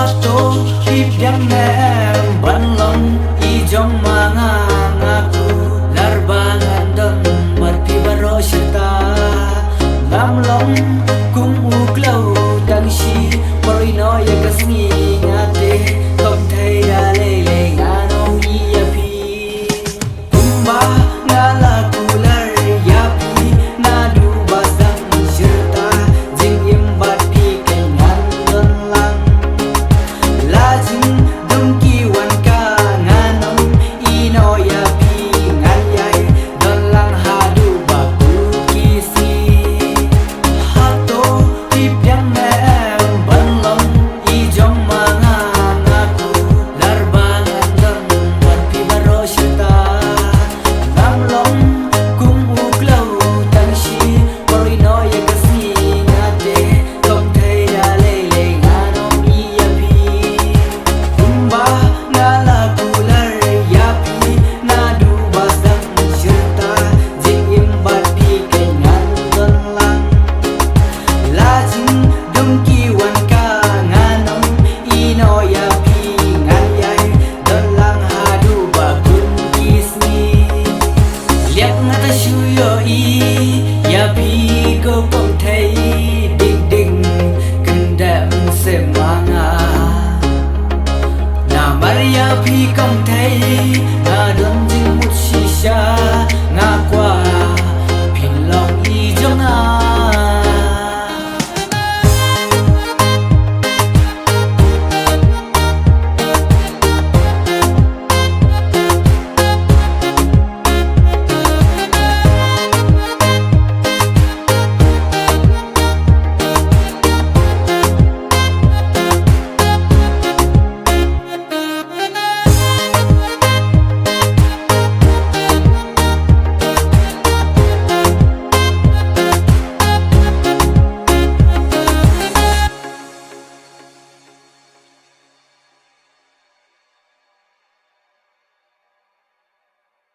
Hato hipyang em ban long ijong mga ngaku larbangan don marpi baro syata ngamlong kung uklaw dangshi porino ya kasngi ngate kom thai da le le ngano iapi tumba ngala kular yapi nadu basang syata jing imbat pi kenyan don lang lajing dungki wan ka nganong ino yapi nganyai don lang hadu baku kisi hato hipyang em ban long ijong mga ngaku larbangan don marpi baro syata ngamlong kung uklaw tangshi porino ya kasni ngate kom thai da le le nganong iapi tumba ngala kular yapi nadu basang syata jing imbat pi kenyan don lang lajing dungki wan ka nganong ino yapi nganyai don lang hadu bakun kisni liak ngata shuyo i yapi ko kom thai ding ding kendam semanga na maria pi kom thai